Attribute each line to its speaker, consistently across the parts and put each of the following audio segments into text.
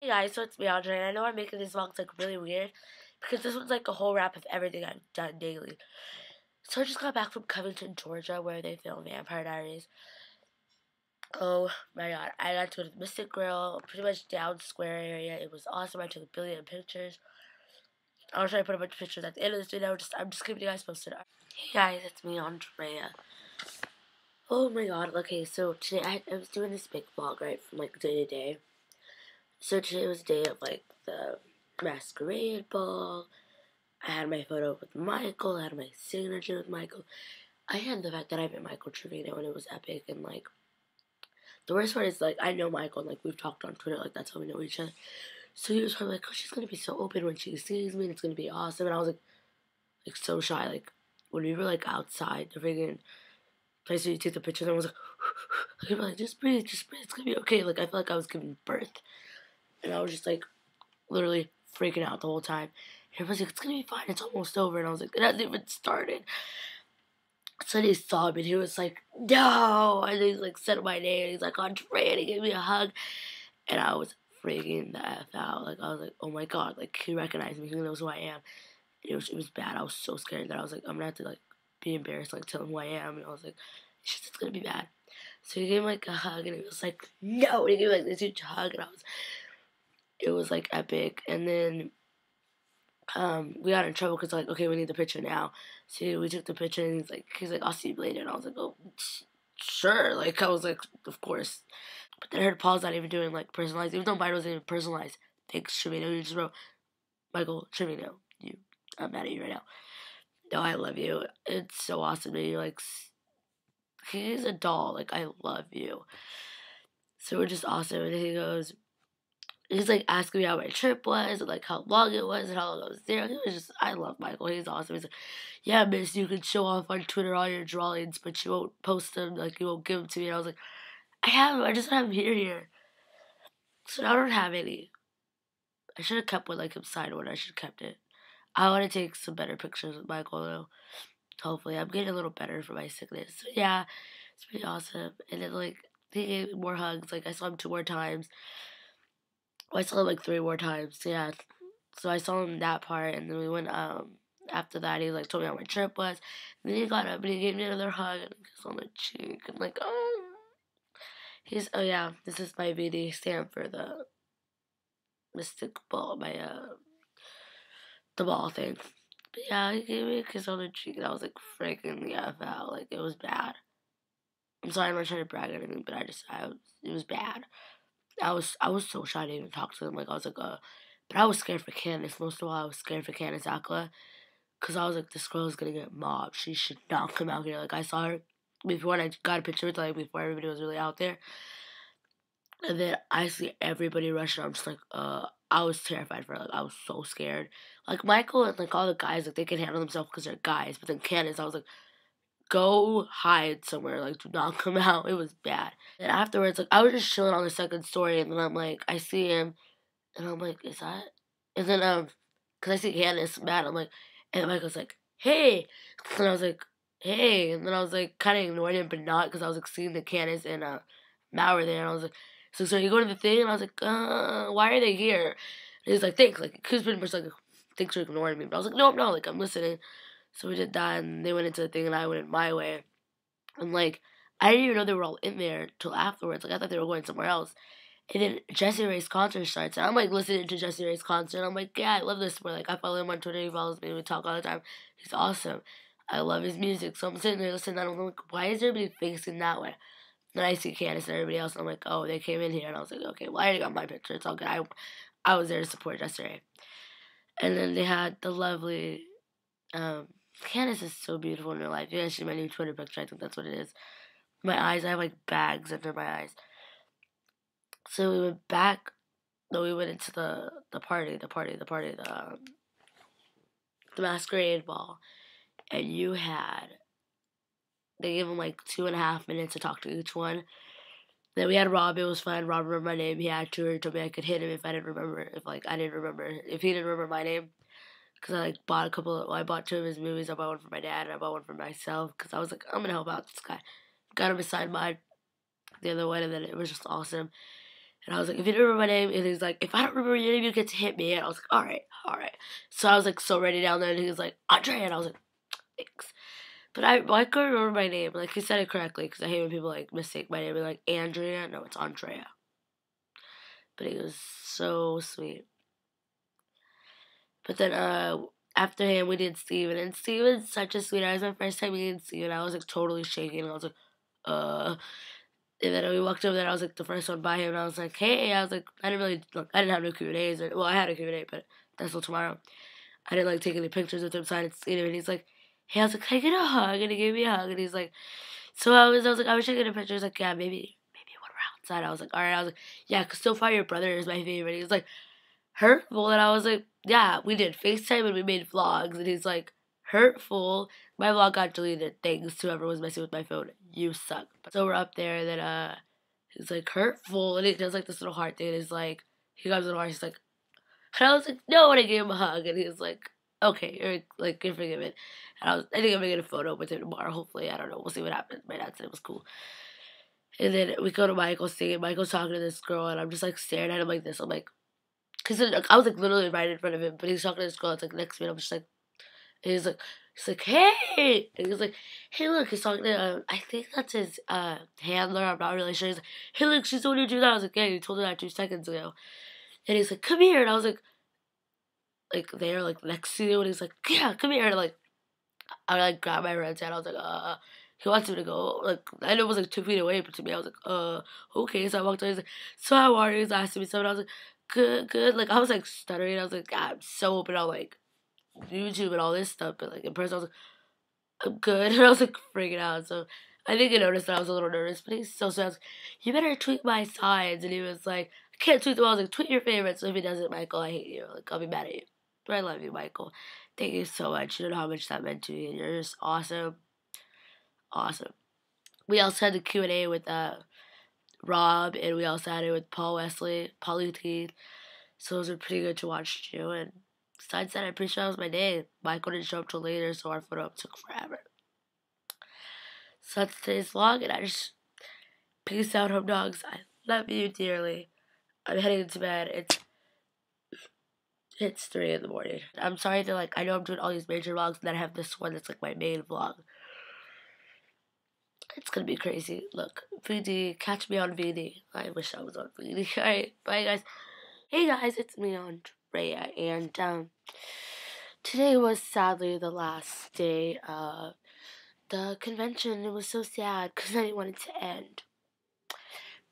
Speaker 1: guys, so it's me, Andre, and I know I'm making these vlogs, like, really weird, because this one's, like, a whole wrap of everything I've done daily. So I just got back from Covington, Georgia, where they film Vampire Diaries. Oh, my God. I got to the Mystic Grill, pretty much down square area. It was awesome. I took a billion pictures. I'll try to put a bunch of pictures at the end of this video. I'm just keeping you guys posted. Hey, guys, it's me, Andrea. Oh, my God. Okay, so today I was doing this big vlog, right, from, like, day to day. So today was the day of, like, the masquerade ball. I had my photo with Michael. I had my signature with Michael. I had the fact that I met Michael Trevino, and it was epic. And, like, the worst part is, like, I know Michael, and, like, we've talked on Twitter. Like, that's how we know each other. So he was probably like, oh, she's going to be so open when she sees me, and it's going to be awesome. And I was, like, so shy. Like, when we were, like, outside the friggin' place where you take the pictures, and I was like, just breathe, it's going to be okay. Like, I felt like I was giving birth. And I was just, like, literally freaking out the whole time. And everyone's like, it's going to be fine, it's almost over. And I was like, it hasn't even started. So he saw me, and he was like, no. And he, like, said my name, and he's like, Andre, and he gave me a hug. And I was freaking the F out. Like, I was like, oh my God, like, he recognized me, he knows who I am. And it was bad. I was so scared that I was like, I'm going to have to, like, be embarrassed, like, tell him who I am. And I was like, it's going to be bad. So he gave me, like, a hug, and he was like, no. And he gave me, like, this huge hug, and it was, like, epic. And then we got in trouble because, like, okay, we need the picture now. So we took the picture, and he's like, I'll see you later. And I was like, oh, sure. Like, I was like, of course. But then I heard Paul's not even doing, like, personalized. Even though mine wasn't even personalized. Thanks, Trevino. You just wrote, Michael Trevino. I'm mad at you right now. No, I love you. It's so awesome that you're, like, he's a doll. Like, I love you. So we're just awesome. And he goes, he's, like, asking me how my trip was, and, like, how long it was, and how long I was there. He was just, I love Michael. He's awesome. He's like, yeah, miss, you can show off on Twitter all your drawings, but you won't post them, like, you won't give them to me. And I was like, I have them. I just have them here. So now I don't have any. I should have kept one, like, him signed one. I should have kept it. I want to take some better pictures with Michael, though. Hopefully. I'm getting a little better for my sickness. So, yeah, it's pretty awesome. And then, like, he gave me more hugs. Like, I saw him 2 more times. Well, I saw him, like, 3 more times. So, yeah. So I saw him that part. And then we went, after that, he, like, told me how my trip was. And then he got up and he gave me another hug and a kiss on the cheek. And, like, oh. Oh, yeah, this is my VD stamp for the Mystic Ball, the ball thing. But yeah, he gave me a kiss on the cheek, and I was like freaking the F out. Like, it was bad. I'm sorry, I'm not trying to brag or anything, but it was bad. I was so shy to even talk to him. Like, I was like, but I was scared for Candace. Most of all, I was scared for Candace Akla, because I was like, this girl is gonna get mobbed. She should not come out here. Like, I saw her before, and I got a picture with her, like, before everybody was really out there. And then I see everybody rushing. I'm just like, I was terrified for her. Like, I was so scared. Like, Michael and, like, all the guys, like, they can handle themselves because they're guys. But then Candace, I was like, go hide somewhere. Like, do not come out. It was bad. And afterwards, like, I was just chilling on the second story. And then I'm like, I see him. And I'm like, is that? And then, because I see Candace mad. I'm like, and Michael's like, hey. And I was like, hey. And then I was, like, kind of ignoring him, but not, because I was, like, seeing the Candace and Mal were there. And I was like, so you go to the thing, and I was like, why are they here? And he's like, thanks. Like, he was pretty much like, thanks for ignoring me. But I was like, no, like, I'm listening. So we did that, and they went into the thing, and I went in my way. And, like, I didn't even know they were all in there till afterwards. Like, I thought they were going somewhere else. And then Jessie Rae's concert starts, and I'm, like, listening to Jessie Rae's concert, and I'm like, yeah, I love this boy. Like, I follow him on Twitter, he follows me, we talk all the time. He's awesome. I love his music. So I'm sitting there listening, and I'm like, why is everybody facing that way? Then I see Candace and everybody else, and I'm like, oh, they came in here. And I was like, okay, well, I already got my picture. It's all good. I was there to support Jessie Rae. And then they had the lovely, Candace is so beautiful in her life. Yeah, she's my new Twitter picture. I think that's what it is. My eyes, I have, like, bags under my eyes. So we went back, we went into the masquerade ball. And they gave him, like, 2.5 minutes to talk to each one. Then we had Rob. It was fun. Rob remembered my name. He had to. He told me I could hit him if I didn't remember. If he didn't remember my name. Because I, like, I bought 2 of his movies. I bought one for my dad, and I bought one for myself. Because I was like, I'm going to help out this guy. Got him a signed mine, the other one, and then it was just awesome. And I was like, if you don't remember my name, and he's like, if I don't remember your name, you get to hit me. And I was like, all right. So I was like so ready down there, and he was like, Andrea, and I was like, thanks. But I couldn't remember my name. Like, he said it correctly, because I hate when people like mistake my name and like Andrea. No, it's Andrea. But he was so sweet. But then after him, we did Steven, and Steven's such a sweetheart. It was my first time meeting Steven. I was like totally shaking, and I was like, And then we walked over there. I was like the first one by him, and I was like, "Hey!" I was like, I didn't have no Q&As. Well, I had a Q&A, but that's till tomorrow. I didn't like take any pictures with him, so I didn't see him. And he's like, "Hey," I was like, "Can I get a hug?" And he gave me a hug, and he's like, so I was like, I wish I could get a picture. He's like, yeah, maybe when we're outside. I was like, all right. I was like, yeah, because so far your brother is my favorite. He was like, hurtful, and I was like, yeah, we did FaceTime and we made vlogs, and he's like, hurtful. My vlog got deleted. Thanks to whoever was messing with my phone. You suck. So we're up there, and then he's like, hurtful, and he does like this little heart thing. And he's like, he got his little heart. He's like, and I was like, no, and I gave him a hug, and he was like, okay, you're forgiven. And I think I'm gonna get a photo with him tomorrow. Hopefully, I don't know. We'll see what happens. My dad said it was cool. And then we go to Michael's thing, and Michael's talking to this girl, and I'm just like staring at him like this. I'm like, because I was like literally right in front of him, but he's talking to this girl that's like next to me. And I'm just like, and he's like, hey, and he's like, hey, look, he's talking to, I think that's his handler. I'm not really sure. He's like, hey, look, she's the one who do that. I was like, yeah, you told her that 2 seconds ago. And he's like, come here, and I was like they're like next to you, and he's like, yeah, come here, and like I like grabbed my red hand. I was like, he wants me to go. Like, I know it was like 2 feet away, but to me, I was like, okay. So I walked away. He's like, so how are you? He's asking me something. I was like, good. Like, I was like stuttering. I was like, God, I'm so open on like YouTube and all this stuff. But like in person, I was like, I'm good. And I was like freaking out. So I think he noticed that I was a little nervous. But he's so sweet. I was like, you better tweet my signs. And he was like, I can't tweet them. I was like, tweet your favorites. So if he doesn't, Michael, I hate you. Like, I'll be mad at you. But I love you, Michael. Thank you so much. You don't know how much that meant to me. And you're just awesome. Awesome. We also had the Q&A with Rob, and we also had it with Paul Wesley, Paulie T. So those were pretty good to watch too. And besides that, I'm pretty sure that was my day. Michael didn't show up till later, so our photo up took forever. So that's today's vlog, and I just peace out, home dogs. I love you dearly. I'm heading to bed. It's 3 in the morning. I'm sorry to I know I'm doing all these major vlogs, and then I have this one that's like my main vlog. It's gonna be crazy. Look, VD, catch me on VD. I wish I was on VD. Alright, bye guys. Hey guys, it's me, Andrea, and today was sadly the last day of the convention. It was so sad because I didn't want it to end.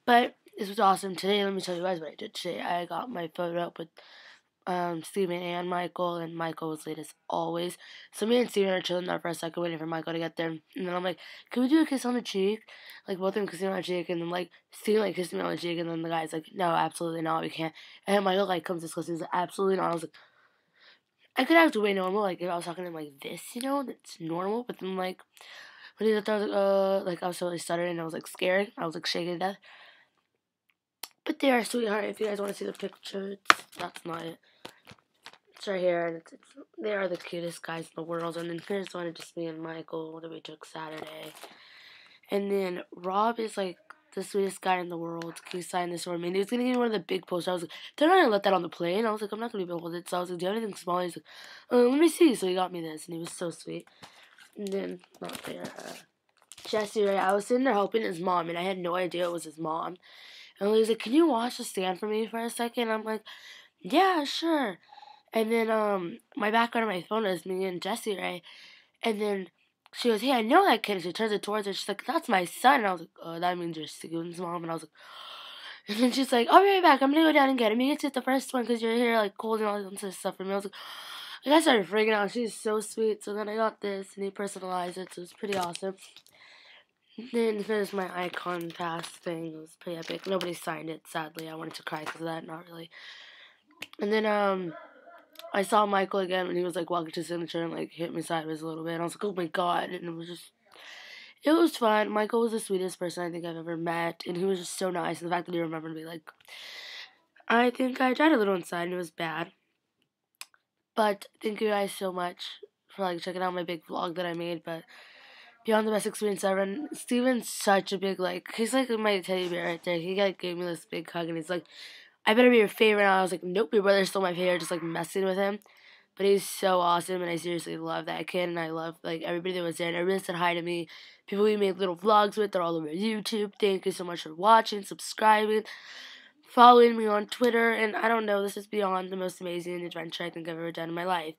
Speaker 1: But this was awesome. Today, let me tell you guys what I did today. I got my photo up with Steven and Michael was late as always. So me and Steven are chilling there for a second, waiting for Michael to get there. And then I'm like, can we do a kiss on the cheek? Like, both of them kissing on the cheek, and then, Steven, kissing me on the cheek, and then the guy's like, no, absolutely not, we can't. And then Michael, comes this close, and he's like, absolutely not. I was like, I could act way normal, if I was talking to him like this, that's normal. But then, when he was there, I was like, I was totally stuttering, and I was, scared. I was, shaking to death. But they are sweetheart. If you guys want to see the picture, that's not it. It's right here, and they are the cutest guys in the world. And then here's one of just me and Michael that we took Saturday. And then Rob is the sweetest guy in the world. He signed this for me, and he was gonna give me one of the big posters. I was like, they're not gonna let that on the plane. I was like, I'm not gonna be able to hold it. So I was like, do you have anything small? He's like, let me see. So he got me this, and he was so sweet. And then not there, Jesse, right? I was sitting there helping his mom, and I had no idea it was his mom. And he was like, can you wash the stand for me for a second? I'm like, yeah, sure. And then my background on my phone is me and Jessie, right? And then she goes, hey, I know that kid. And she turns it towards her. She's like, that's my son. And I was like, oh, that means you're Steven's mom. And I was like, and then she's like, I'll be right back. I'm going to go down and get him. You get to get the first one because you're here, holding all this stuff for me. I was like, I started freaking out. She's so sweet. So then I got this, and he personalized it. So it was pretty awesome. Then here's my EYECON pass thing. It was pretty epic. Nobody signed it, sadly. I wanted to cry because of that. Not really. And then, I saw Michael again when he was walking to signature and hit me sideways a little bit. And I was like, oh my god. And it was fun. Michael was the sweetest person I think I've ever met. And he was just so nice. And the fact that he remembered me, I think I tried a little inside and it was bad. But thank you guys so much for checking out my big vlog that I made. But beyond the best experience ever. And Steven's such a big, like, he's like my teddy bear right there. He like gave me this big hug, and he's like, I better be your favorite. And I was like, nope, your brother's still my favorite. Just like messing with him. But he's so awesome, and I seriously love that kid, and I love, like, everybody that was there, and everybody said hi to me. People we made little vlogs with, they're all over YouTube. Thank you so much for watching, subscribing, following me on Twitter, and I don't know, this is beyond the most amazing adventure I think I've ever done in my life.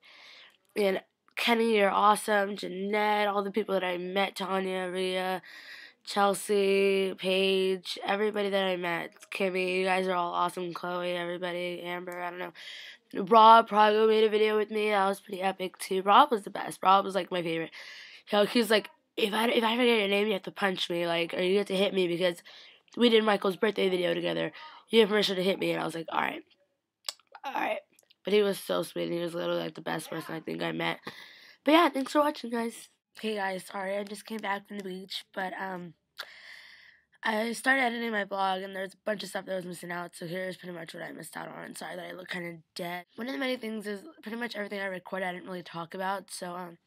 Speaker 1: And Kenny, you're awesome. Jeanette, all the people that I met, Tanya, Rhea, Chelsea, Paige, everybody that I met, Kimmy, you guys are all awesome. Chloe, everybody, Amber, I don't know. Rob probably made a video with me. That was pretty epic too. Rob was the best. Rob was like my favorite. He's like, if I forget your name, you have to punch me, like, or you have to hit me because we did Michael's birthday video together. You have permission to hit me, and I was like, all right. But he was so sweet, and he was literally like the best person I think I met. But yeah, thanks for watching, guys. Hey guys, sorry I just came back from the beach, but I started editing my vlog, and there's a bunch of stuff that was missing out, so here's pretty much what I missed out on. Sorry that I look kind of dead. One of the many things is pretty much everything I recorded I didn't really talk about, so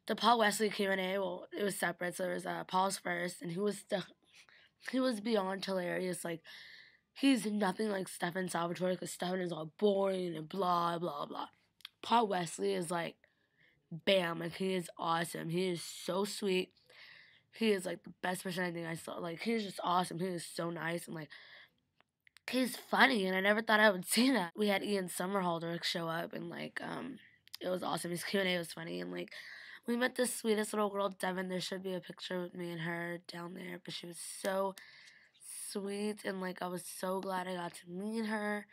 Speaker 1: the Paul Wesley Q&A, well, it was separate, so there was Paul's first, and he was beyond hilarious. Like, he's nothing like Stefan Salvatore, because Stefan is all boring and blah, blah, blah. Paul Wesley is like, bam, like, he is awesome. He is so sweet. He is, like, the best person I think I saw. Like, he's just awesome. He is so nice, and, like, he's funny, and I never thought I would see that. We had Ian Somerhalder show up, and, like, it was awesome. His Q&A was funny, and, like, we met this sweetest little girl, Devin. There should be a picture with me and her down there, but she was so sweet, and, like, I was so glad I got to meet her,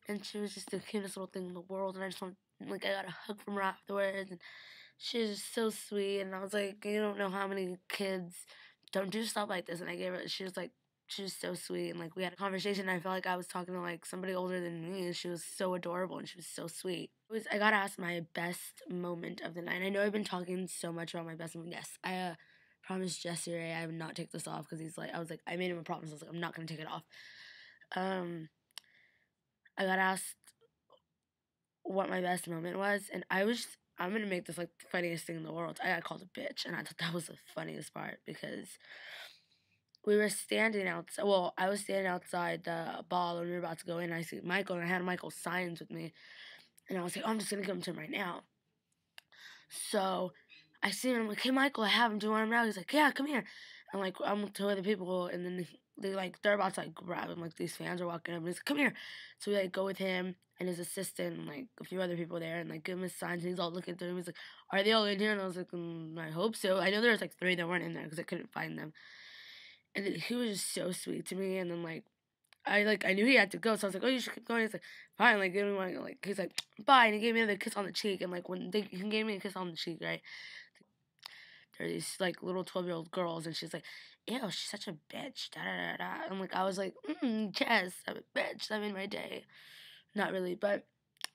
Speaker 1: and she was just the cutest little thing in the world, and I just want, like, I got a hug from her afterwards, and she was just so sweet, and I was like, you don't know how many kids don't do stuff like this, and I gave her, she was so sweet, and, like, we had a conversation, and I felt like I was talking to, like, somebody older than me, and she was so adorable, and she was so sweet. I got asked my best moment of the night. I know I've been talking so much about my best moment. Yes, I promised Jesse Ray I would not take this off, because I made him a promise, I was like, I'm not going to take it off. I got asked what my best moment was, and I'm going to make this, like, the funniest thing in the world. I got called a bitch, and I thought that was the funniest part, because we were standing outside, well, I was standing outside the ball, and we were about to go in, and I see Michael, and I had Michael's signs with me, and I was like, oh, I'm just going to give them to him right now. So I see him, I'm like, hey, Michael, I have him, do you want him now? He's like, yeah, come here. And, like, I'm with two other people, and then they're about to, like, grab him, like, these fans are walking up, and he's like, come here. So we, like, go with him and his assistant and, like, a few other people there, and, like, give him his signs, and he's all looking through him. He's like, are they all in here? And I was like, I hope so. I know there was, like, 3 that weren't in there, because I couldn't find them. And then he was just so sweet to me, and then, like, I knew he had to go, so I was like, oh, you should keep going. He's like, fine, like, give me one, like, he's like, bye, and he gave me another kiss on the cheek, and, like, he gave me a kiss on the cheek, right? There are these, like, little 12-year-old girls, and she's like, ew, she's such a bitch, da-da-da-da. And, like, I was like, yes, I'm a bitch, that made my day. Not really, but,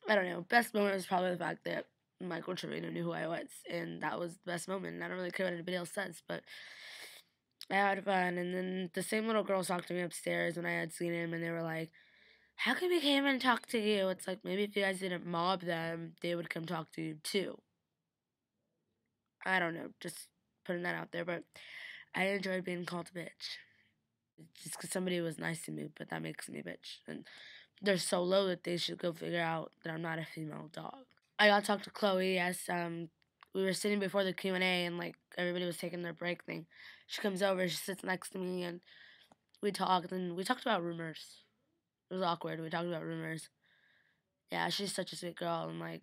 Speaker 1: I don't know, best moment was probably the fact that Michael Trevino knew who I was, and that was the best moment, and I don't really care what anybody else says, but I had fun. And then the same little girls talked to me upstairs when I had seen him, and they were like, how come we came and talked to you? It's like, maybe if you guys didn't mob them, they would come talk to you too. I don't know, just putting that out there, but I enjoyed being called a bitch. Just because somebody was nice to me, but that makes me a bitch. And they're so low that they should go figure out that I'm not a female dog. I got to talk to Chloe, yes. We were sitting before the Q&A, and, like, everybody was taking their break thing. She comes over, she sits next to me, and we talked, and we talked about rumors. It was awkward. We talked about rumors. Yeah, she's such a sweet girl, and, like,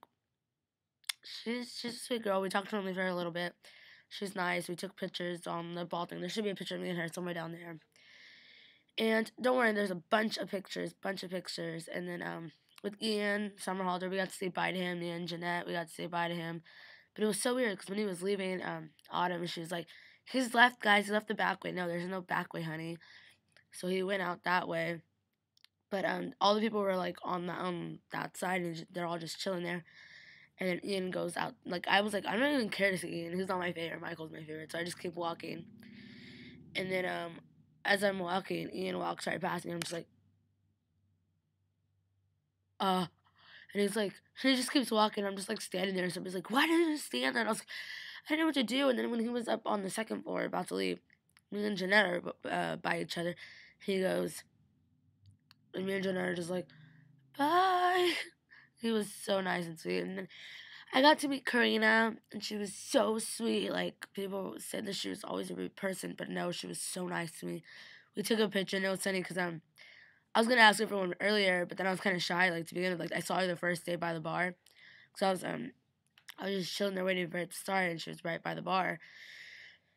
Speaker 1: she's a sweet girl. We talked only for a little bit. She's nice. We took pictures on the ball thing. There should be a picture of me and her somewhere down there. And don't worry, there's a bunch of pictures. And then with Ian Somerhalder, we got to say bye to him. And Jeanette, we got to say bye to him. But it was so weird, because when he was leaving, Autumn, she was like, he's left, guys. He left the back way. No, there's no back way, honey. So he went out that way. But all the people were, like, on the that side, and they're all just chilling there. And then Ian goes out. Like, I was like, I don't even care to see Ian. He's not my favorite. Michael's my favorite. So I just keep walking. And then as I'm walking, Ian walks right past me. And I'm just like, and he's like, he just keeps walking. I'm just, like, standing there. And somebody's like, why did you stand there? And I was like, I didn't know what to do. And then when he was up on the second floor about to leave, me and Jeanette are by each other. He goes, and me and Jeanette are just like, bye. He was so nice and sweet. And then I got to meet Karina, and she was so sweet. Like, people said that she was always a rude person, but no, she was so nice to me. We took a picture, and it was funny because I was gonna ask her for one earlier, but then I was kind of shy. Like, to begin with, like, I saw her the first day by the bar, so I was just chilling there waiting for it to start, and she was right by the bar.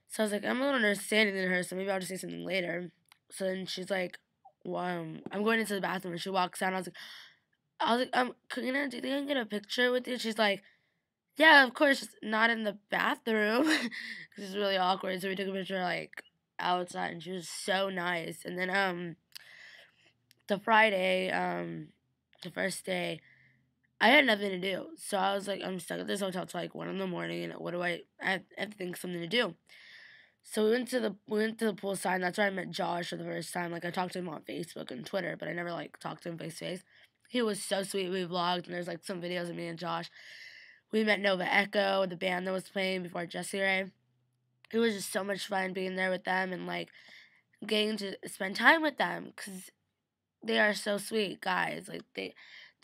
Speaker 1: So I was like, I'm a little understanding than her, so maybe I'll just say something later. So then she's like, well, I'm going into the bathroom, and she walks out. And I was like, Karina, do you think I can get a picture with you? She's like, yeah, of course, just not in the bathroom. This is really awkward. So we took a picture like outside, and she was so nice. And then the Friday, the first day, I had nothing to do. So I was like, I'm stuck at this hotel till like 1 in the morning, and what do I have to think of something to do. So we went to the pool side, and that's where I met Josh for the first time. Like, I talked to him on Facebook and Twitter, but I never like talked to him face to face. He was so sweet. We vlogged, and there's like some videos of me and Josh. We met Nova Echo, the band that was playing before Jessie Ray. It was just so much fun being there with them and like getting to spend time with them because they are so sweet guys. Like,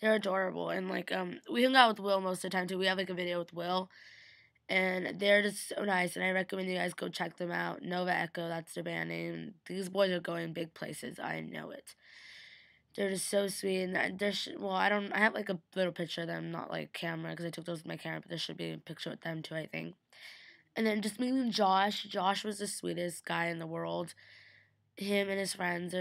Speaker 1: they're adorable. And like we hung out with Will most of the time too. We have like a video with Will, and they're just so nice. And I recommend you guys go check them out. Nova Echo, that's their band name. These boys are going big places. I know it. They're just so sweet, and I have like a little picture of them, not like camera, because I took those with my camera, but there should be a picture with them too, I think. And then just meeting Josh. Josh was the sweetest guy in the world. Him and his friends,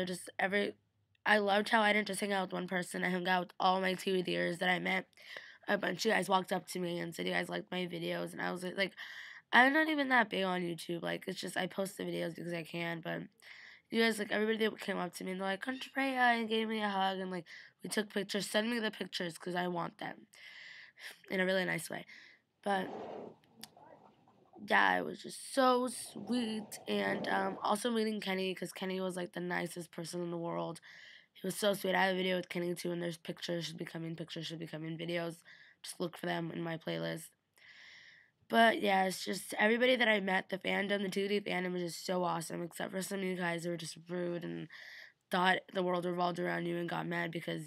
Speaker 1: I loved how I didn't just hang out with one person. I hung out with all my TV viewers that I met. A bunch of you guys walked up to me and said you guys liked my videos, and I was like, I'm not even that big on YouTube. Like, it's just I post the videos because I can, but you guys, like, everybody that came up to me and they're like, Contraya, and gave me a hug, and like, we took pictures. Send me the pictures because I want them in a really nice way. But yeah, it was just so sweet. And also meeting Kenny, because Kenny was like the nicest person in the world. He was so sweet. I have a video with Kenny too, and there's pictures should be coming videos. Just look for them in my playlist. But yeah, it's just everybody that I met, the fandom, the 2D fandom was just so awesome, except for some of you guys who were just rude and thought the world revolved around you and got mad because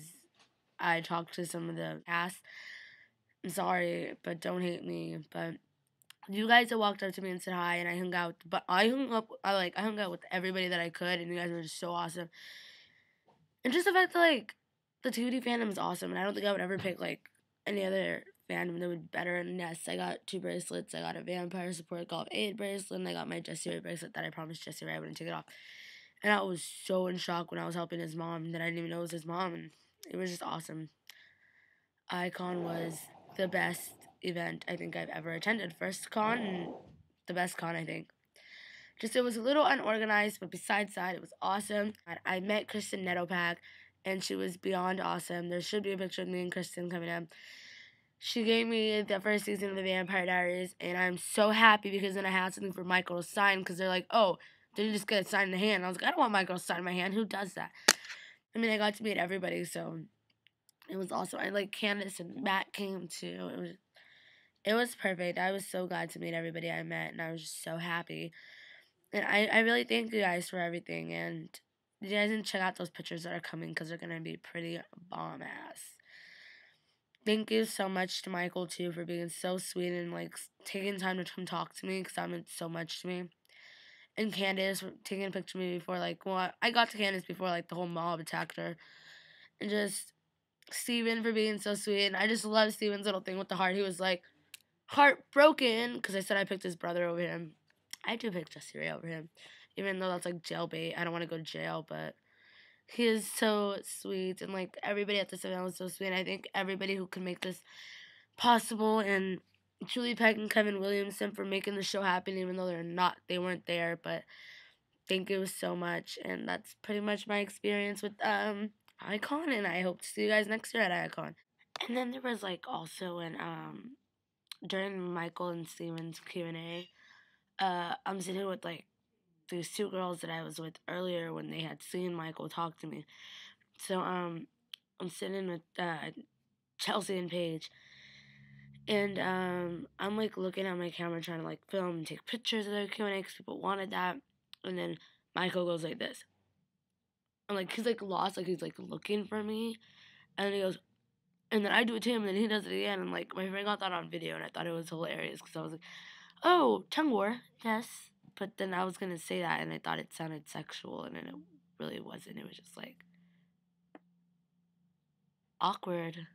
Speaker 1: I talked to some of the cast. I'm sorry, but don't hate me. But you guys that walked up to me and said hi, and I hung out. But I hung out with everybody that I could, and you guys were just so awesome. And just the fact that like the 2D fandom is awesome, and I don't think I would ever pick like any other fandom that would be better. And yes, I got 2 bracelets. I got a Vampire Support Golf 8 bracelet, and I got my Jessie Ray bracelet that I promised Jessie Ray I wouldn't take it off. And I was so in shock when I was helping his mom that I didn't even know it was his mom, and it was just awesome. EYECON was the best event I think I've ever attended. First con and the best con, I think. Just, it was a little unorganized, but besides that, it was awesome. I met Kristen Netopak, and she was beyond awesome. There should be a picture of me and Kristen coming up. She gave me the first season of the Vampire Diaries, and I'm so happy because then I had something for Michael to sign, because they're like, oh, did you just get it signed in the hand? I was like, I don't want Michael to sign my hand. Who does that? I mean, I got to meet everybody, so it was awesome. I like Candace and Matt came too. It was perfect. I was so glad to meet everybody I met, and I was just so happy. And I really thank you guys for everything, and you guys can check out those pictures that are coming because they're going to be pretty bomb-ass. Thank you so much to Michael, too, for being so sweet and, like, taking time to come talk to me because that meant so much to me. And Candace for taking a picture of me before, like, well, I got to Candace before, like, the whole mob attacked her. And just Steven for being so sweet. And I just love Steven's little thing with the heart. He was, like, heartbroken because I said I picked his brother over him. I do pick Jessie Ray over him, even though that's like jail bait. I don't want to go to jail, but he is so sweet, and like everybody at this event was so sweet. And I think everybody who could make this possible, and Julie Peck and Kevin Williamson for making the show happen, even though they weren't there. But thank you so much, and that's pretty much my experience with EYECON, and I hope to see you guys next year at EYECON. And then there was like also during Michael and Steven's Q&A. I'm sitting with, like, these 2 girls that I was with earlier when they had seen Michael talk to me. So, I'm sitting with Chelsea and Paige. And I'm like looking at my camera trying to like film and take pictures of the Q&A because people wanted that. And then Michael goes like this. And like he's like lost, like he's like looking for me. And then he goes, and then I do it to him, and then he does it again. And like my friend got that on video, and I thought it was hilarious because I was like, oh, tongue war, yes. But then I was gonna say that, and I thought it sounded sexual, and then it really wasn't. It was just like awkward.